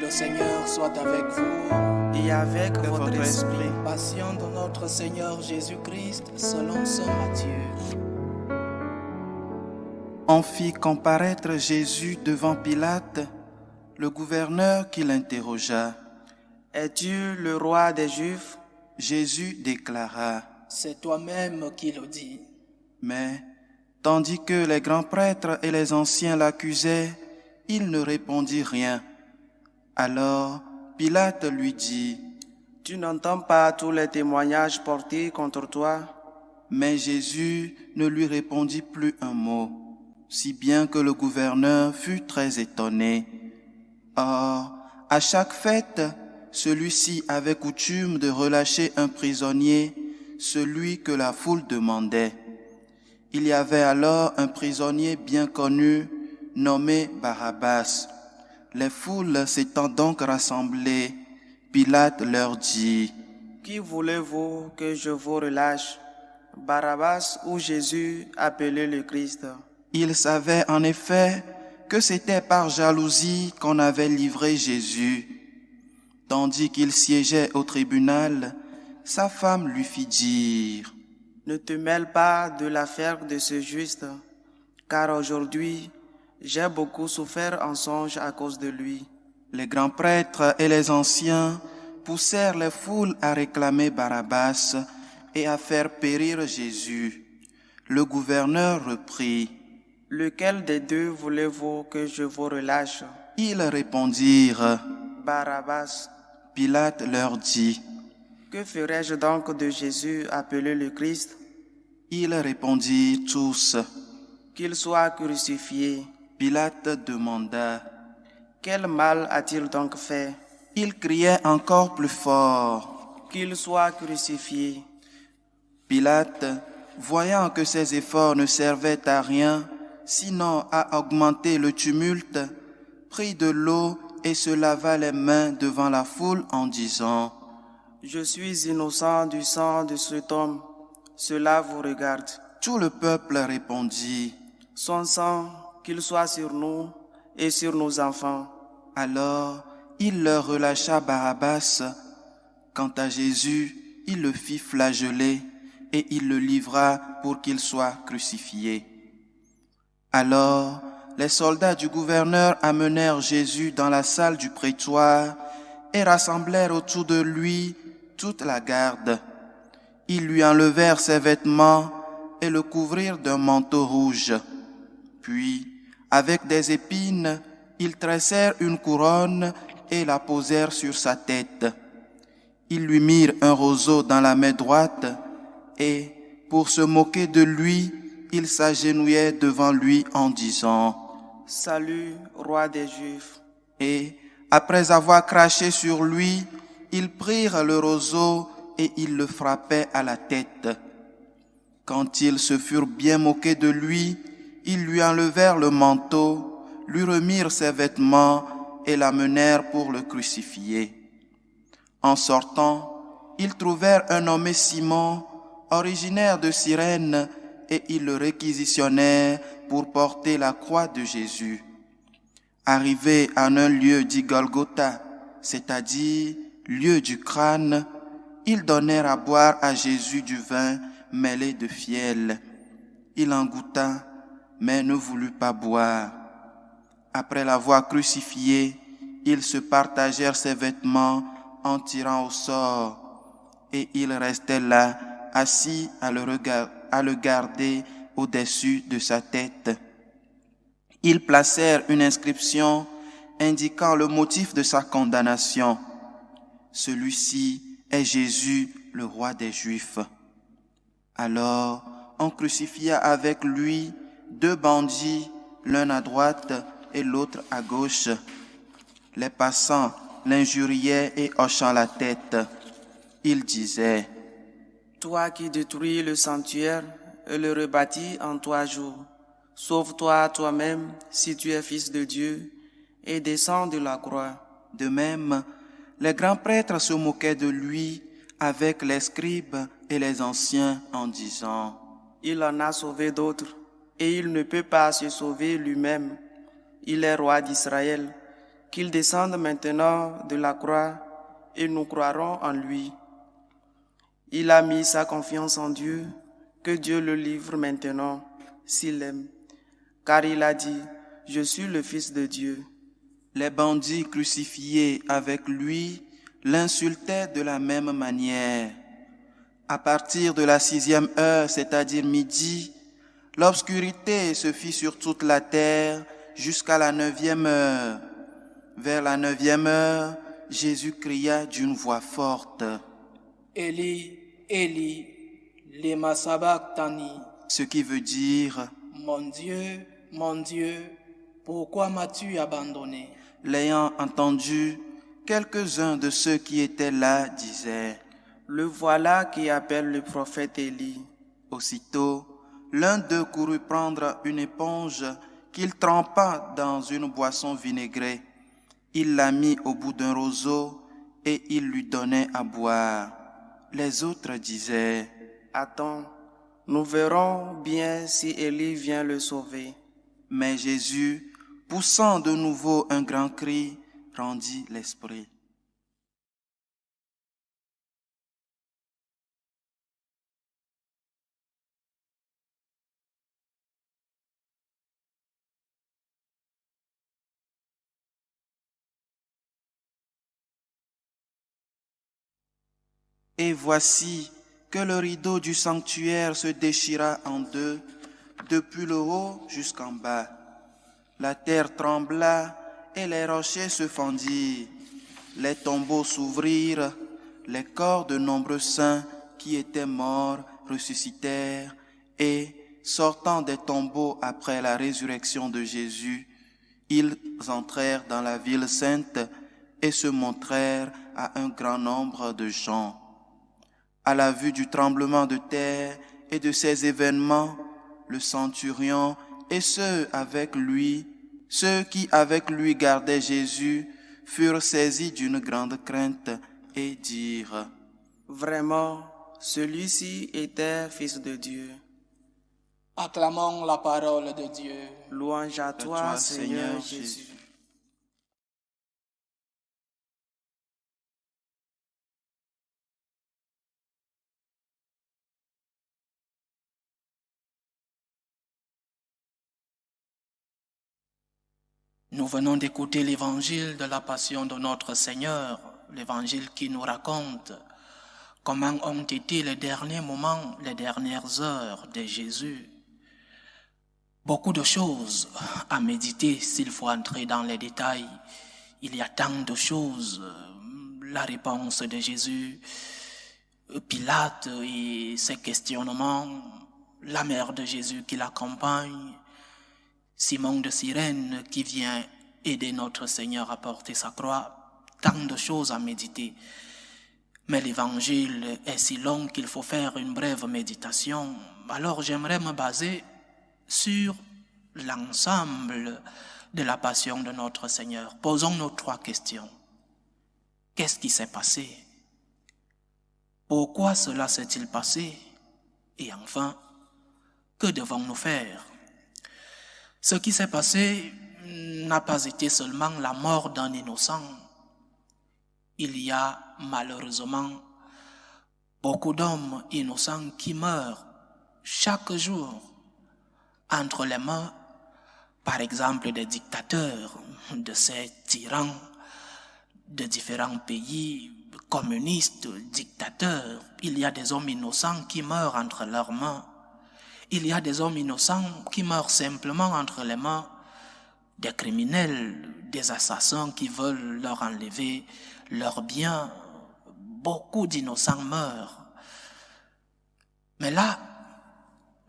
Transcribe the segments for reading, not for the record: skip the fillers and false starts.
Le Seigneur soit avec vous et avec votre esprit. Passion de notre Seigneur Jésus-Christ selon saint Matthieu. On fit comparaître Jésus devant Pilate, le gouverneur qui l'interrogea. « Es-tu le roi des Juifs ?» Jésus déclara. « C'est toi-même qui le dis. » Mais, tandis que les grands prêtres et les anciens l'accusaient, il ne répondit rien. Alors, Pilate lui dit, « Tu n'entends pas tous les témoignages portés contre toi ?» Mais Jésus ne lui répondit plus un mot, si bien que le gouverneur fut très étonné. Or, à chaque fête, celui-ci avait coutume de relâcher un prisonnier, celui que la foule demandait. Il y avait alors un prisonnier bien connu, nommé Barabbas. Les foules s'étant donc rassemblées, Pilate leur dit, « Qui voulez-vous que je vous relâche, Barabbas ou Jésus appelé le Christ ?» Il savait en effet que c'était par jalousie qu'on avait livré Jésus. Tandis qu'il siégeait au tribunal, sa femme lui fit dire, « Ne te mêle pas de l'affaire de ce juste, car aujourd'hui, j'ai beaucoup souffert en songe à cause de lui. » Les grands prêtres et les anciens poussèrent les foules à réclamer Barabbas et à faire périr Jésus. Le gouverneur reprit, « Lequel des deux voulez-vous que je vous relâche ?» Ils répondirent, « Barabbas. » Pilate leur dit, « Que ferai-je donc de Jésus appelé le Christ ?» Ils répondirent tous, « Qu'il soit crucifié. » Pilate demanda, « Quel mal a-t-il donc fait ?» Il criait encore plus fort, « Qu'il soit crucifié. » Pilate, voyant que ses efforts ne servaient à rien, sinon à augmenter le tumulte, prit de l'eau et se lava les mains devant la foule en disant, « Je suis innocent du sang de cet homme, cela vous regarde. » Tout le peuple répondit, « Son sang, qu'il soit sur nous et sur nos enfants. » Alors il leur relâcha Barabbas. Quant à Jésus, il le fit flageller et il le livra pour qu'il soit crucifié. Alors, les soldats du gouverneur amenèrent Jésus dans la salle du prétoire et rassemblèrent autour de lui toute la garde. Ils lui enlevèrent ses vêtements et le couvrirent d'un manteau rouge. Puis, avec des épines, ils tressèrent une couronne et la posèrent sur sa tête. Ils lui mirent un roseau dans la main droite et, pour se moquer de lui, ils s'agenouillaient devant lui en disant, « Salut, roi des Juifs. » Et, après avoir craché sur lui, ils prirent le roseau et ils le frappaient à la tête. Quand ils se furent bien moqués de lui, ils lui enlevèrent le manteau, lui remirent ses vêtements et l'amenèrent pour le crucifier. En sortant, ils trouvèrent un nommé Simon, originaire de Cyrène, et ils le réquisitionnèrent pour porter la croix de Jésus. Arrivés en un lieu dit Golgotha, c'est-à-dire lieu du crâne, ils donnèrent à boire à Jésus du vin mêlé de fiel. Il en goûta, mais ne voulut pas boire. Après l'avoir crucifié, ils se partagèrent ses vêtements en tirant au sort, et il restait là, assis à le garder au-dessus de sa tête. Ils placèrent une inscription indiquant le motif de sa condamnation. Celui-ci est Jésus, le roi des Juifs. Alors, on crucifia avec lui 2 bandits, l'un à droite et l'autre à gauche. Les passants l'injuriaient et hochant la tête. Ils disaient, « Toi qui détruis le sanctuaire et le rebâtis en 3 jours, sauve-toi toi-même si tu es fils de Dieu et descends de la croix. » De même, les grands prêtres se moquaient de lui avec les scribes et les anciens en disant, « Il en a sauvé d'autres et il ne peut pas se sauver lui-même. Il est roi d'Israël. qu'il descende maintenant de la croix et nous croirons en lui. Il a mis sa confiance en Dieu, que Dieu le livre maintenant, s'il aime. Car il a dit, je suis le Fils de Dieu. Les bandits crucifiés avec lui l'insultaient de la même manière. À partir de la 6e heure, c'est-à-dire midi, l'obscurité se fit sur toute la terre jusqu'à la 9e heure. Vers la 9e heure, Jésus cria d'une voix forte. Eli, Eli, lema sabachthani. Ce qui veut dire, Mon Dieu, pourquoi m'as-tu abandonné? l'ayant entendu, quelques-uns de ceux qui étaient là disaient, Le voilà qui appelle le prophète Élie. aussitôt, l'un d'eux courut prendre une éponge qu'il trempa dans une boisson vinaigrée. Il la mit au bout d'un roseau et il lui donnait à boire. Les autres disaient, Attends, nous verrons bien si Élie vient le sauver. mais Jésus, poussant de nouveau un grand cri, rendit l'esprit. Et voici que le rideau du sanctuaire se déchira en deux, depuis le haut jusqu'en bas. La terre trembla et les rochers se fendirent. Les tombeaux s'ouvrirent, les corps de nombreux saints qui étaient morts ressuscitèrent et, sortant des tombeaux après la résurrection de Jésus, ils entrèrent dans la ville sainte et se montrèrent à un grand nombre de gens. À la vue du tremblement de terre et de ces événements, le centurion et ceux qui avec lui gardaient Jésus, furent saisis d'une grande crainte et dirent, Vraiment, celui-ci était Fils de Dieu. Acclamons la parole de Dieu. Louange à toi, Seigneur Jésus. Nous venons d'écouter l'évangile de la passion de notre Seigneur, l'évangile qui nous raconte comment ont été les derniers moments, les dernières heures de Jésus. Beaucoup de choses à méditer s'il faut entrer dans les détails. Il y a tant de choses, la réponse de Jésus, Pilate et ses questionnements, la mère de Jésus qui l'accompagne, Simon de Cyrène qui vient aider notre Seigneur à porter sa croix, tant de choses à méditer. Mais l'évangile est si long qu'il faut faire une brève méditation. Alors j'aimerais me baser sur l'ensemble de la passion de notre Seigneur. Posons-nous 3 questions. Qu'est-ce qui s'est passé? Pourquoi cela s'est-il passé? Et enfin, que devons-nous faire? Ce qui s'est passé n'a pas été seulement la mort d'un innocent. Il y a malheureusement beaucoup d'hommes innocents qui meurent chaque jour entre les mains, par exemple, des dictateurs, de ces tyrans de différents pays, communistes, dictateurs. Il y a des hommes innocents qui meurent entre leurs mains. Il y a des hommes innocents qui meurent simplement entre les mains des criminels, des assassins qui veulent leur enlever leurs biens. Beaucoup d'innocents meurent. Mais là,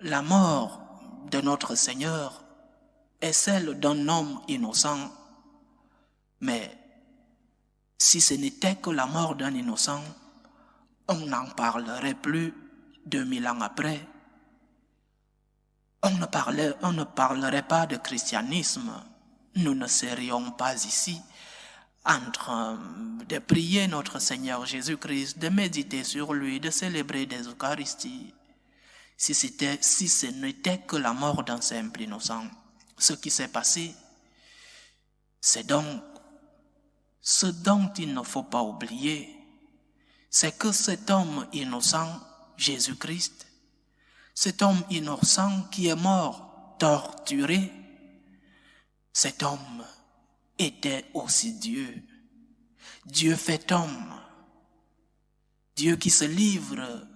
la mort de notre Seigneur est celle d'un homme innocent. Mais si ce n'était que la mort d'un innocent, on n'en parlerait plus 2000 ans après. On ne parlerait pas de christianisme. Nous ne serions pas ici en train de prier notre Seigneur Jésus-Christ, de méditer sur lui, de célébrer des Eucharisties. Si ce n'était que la mort d'un simple innocent. Ce qui s'est passé, c'est donc Ce dont il ne faut pas oublier, c'est que cet homme innocent, Jésus-Christ, cet homme innocent qui est mort, torturé, cet homme était aussi Dieu. Dieu fait homme. Dieu qui se livre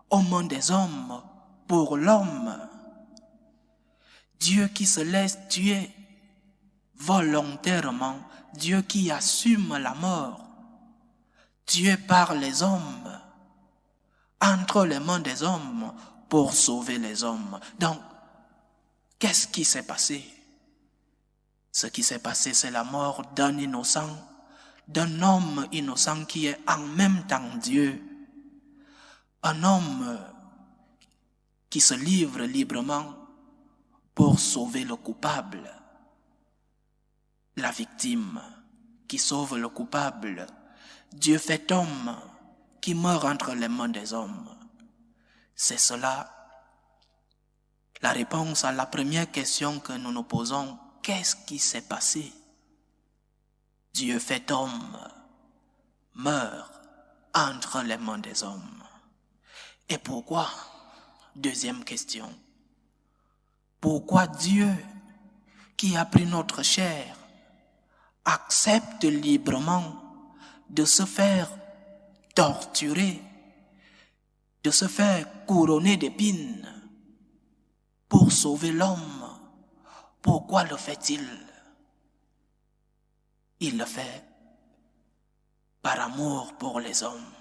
au monde des hommes pour l'homme. Dieu qui se laisse tuer volontairement. Dieu qui assume la mort. Dieu par les hommes, entre les mains des hommes pour sauver les hommes. Donc, qu'est-ce qui s'est passé? Ce qui s'est passé, c'est la mort d'un innocent, d'un homme innocent qui est en même temps Dieu. Un homme qui se livre librement pour sauver le coupable. La victime qui sauve le coupable. Dieu fait homme qui meurt entre les mains des hommes. C'est cela la réponse à la première question que nous nous posons. Qu'est-ce qui s'est passé? Dieu fait homme, meurt entre les mains des hommes. Et pourquoi? Deuxième question. Pourquoi Dieu, qui a pris notre chair, accepte librement de se faire torturer, de se faire couronner d'épines pour sauver l'homme? Pourquoi le fait-il? Il le fait par amour pour les hommes.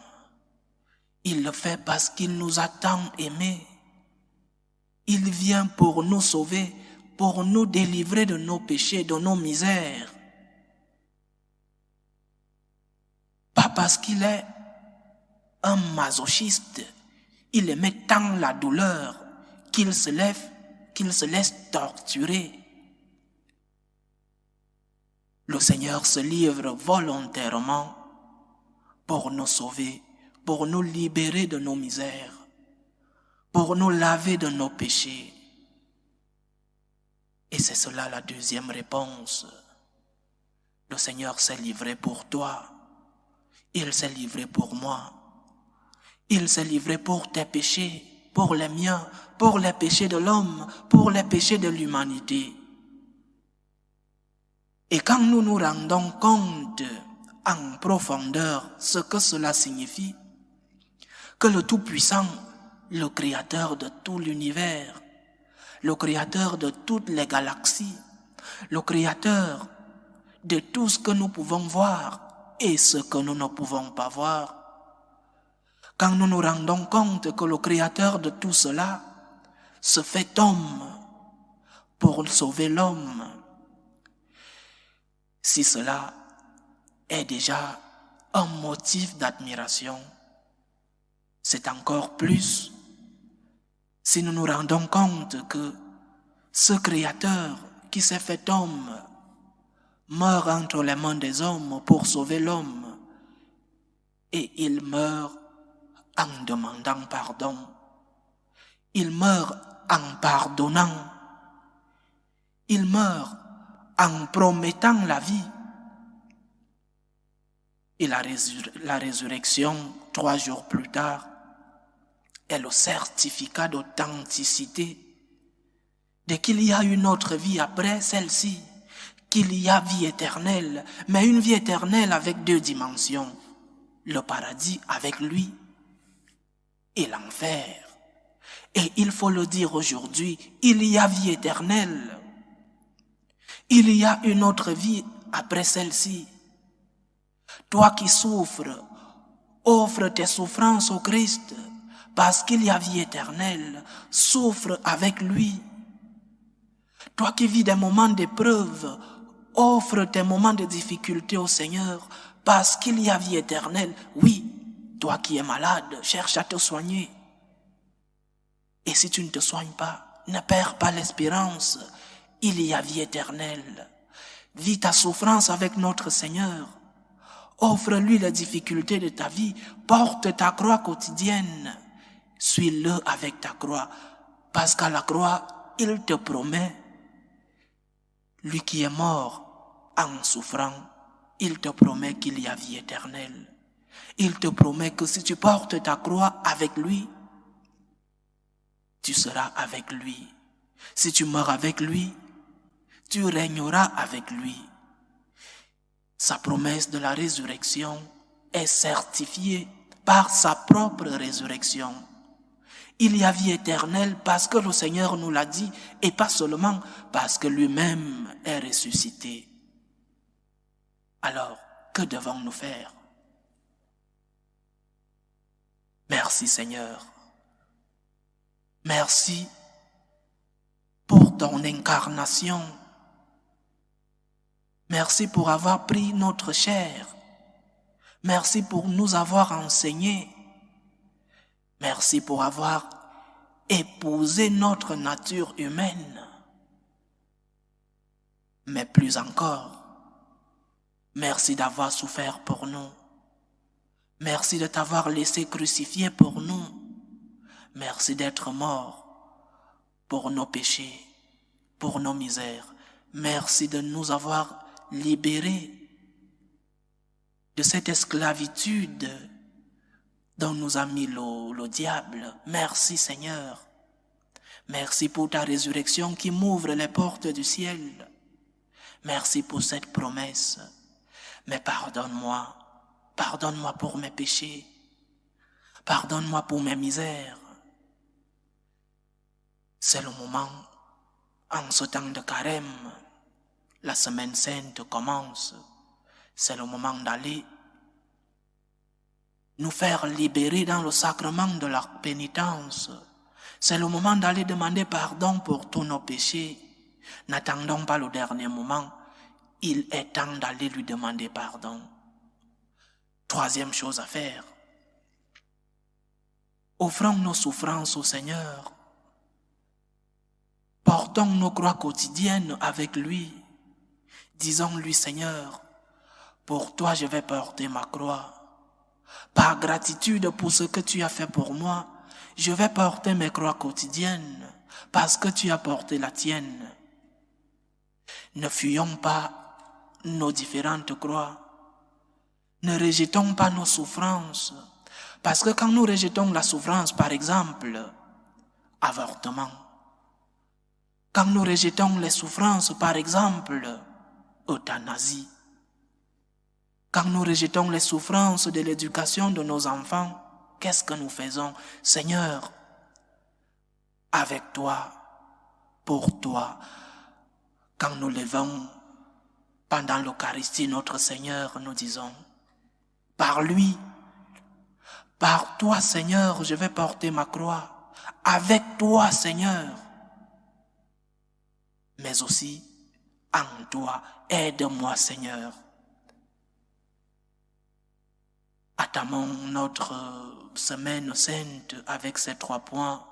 Il le fait parce qu'il nous a tant aimés. Il vient pour nous sauver, pour nous délivrer de nos péchés, de nos misères. Pas parce qu'il est un masochiste. Il aimait tant la douleur qu'il se laisse torturer. Le Seigneur se livre volontairement pour nous sauver, pour nous libérer de nos misères, pour nous laver de nos péchés. Et c'est cela la deuxième réponse. Le Seigneur s'est livré pour toi. Il s'est livré pour moi. Il s'est livré pour tes péchés, pour les miens, pour les péchés de l'homme, pour les péchés de l'humanité. Et quand nous nous rendons compte en profondeur ce que cela signifie, que le Tout-Puissant, le Créateur de tout l'univers, le Créateur de toutes les galaxies, le Créateur de tout ce que nous pouvons voir et ce que nous ne pouvons pas voir, quand nous nous rendons compte que le Créateur de tout cela se fait homme pour sauver l'homme, si cela est déjà un motif d'admiration, c'est encore plus si nous nous rendons compte que ce Créateur qui s'est fait homme meurt entre les mains des hommes pour sauver l'homme, et il meurt en demandant pardon. Il meurt en pardonnant. Il meurt en promettant la vie. Et la résurrection, 3 jours plus tard, est le certificat d'authenticité de qu'il y a une autre vie après celle-ci, qu'il y a vie éternelle, mais une vie éternelle avec 2 dimensions, le paradis avec lui et l'enfer. Et il faut le dire aujourd'hui, il y a vie éternelle. Il y a une autre vie après celle-ci. Toi qui souffres, offre tes souffrances au Christ, parce qu'il y a vie éternelle. Souffre avec lui. Toi qui vis des moments d'épreuve, offre tes moments de difficulté au Seigneur, parce qu'il y a vie éternelle. Oui, toi qui es malade, cherche à te soigner. Et si tu ne te soignes pas, ne perds pas l'espérance. Il y a vie éternelle. Vis ta souffrance avec notre Seigneur. Offre-lui les difficultés de ta vie. Porte ta croix quotidienne. Suis-le avec ta croix. Parce qu'à la croix, il te promet, lui qui est mort en souffrant, il te promet qu'il y a vie éternelle. Il te promet que si tu portes ta croix avec lui, tu seras avec lui. Si tu meurs avec lui, tu régneras avec lui. Sa promesse de la résurrection est certifiée par sa propre résurrection. Il y a vie éternelle parce que le Seigneur nous l'a dit et pas seulement parce que lui-même est ressuscité. Alors, que devons-nous faire? Merci Seigneur. Merci pour ton incarnation. Merci pour avoir pris notre chair. Merci pour nous avoir enseigné. Merci pour avoir épousé notre nature humaine. Mais plus encore, merci d'avoir souffert pour nous. Merci de t'avoir laissé crucifié pour nous. Merci d'être mort pour nos péchés, pour nos misères. Merci de nous avoir libérés de cette esclavitude dont nous a mis le diable. Merci Seigneur. Merci pour ta résurrection qui m'ouvre les portes du ciel. Merci pour cette promesse. Mais pardonne-moi pour mes péchés. Pardonne-moi pour mes misères. C'est le moment, en ce temps de carême, la semaine sainte commence. C'est le moment d'aller nous faire libérer dans le sacrement de la pénitence. C'est le moment d'aller demander pardon pour tous nos péchés. N'attendons pas le dernier moment. Il est temps d'aller lui demander pardon. Troisième chose à faire. Offrons nos souffrances au Seigneur. Portons nos croix quotidiennes avec lui. Disons-lui, Seigneur, pour toi je vais porter ma croix. Par gratitude pour ce que tu as fait pour moi, je vais porter mes croix quotidiennes parce que tu as porté la tienne. Ne fuyons pas nos différentes croix. Ne rejetons pas nos souffrances. Parce que quand nous rejetons la souffrance, par exemple, avortement. Quand nous rejetons les souffrances, par exemple, euthanasie. Quand nous rejetons les souffrances de l'éducation de nos enfants, qu'est-ce que nous faisons? Seigneur, avec toi, pour toi, quand nous levons pendant l'Eucharistie notre Seigneur, nous disons, par lui, par toi Seigneur, je vais porter ma croix, avec toi Seigneur, mais aussi en toi, aide-moi Seigneur. Attamons notre semaine sainte avec ces 3 points.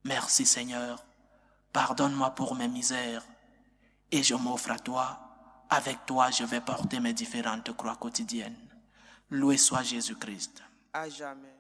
Merci Seigneur, pardonne-moi pour mes misères et je m'offre à toi. Avec toi, je vais porter mes différentes croix quotidiennes. Loué soit Jésus-Christ. À jamais.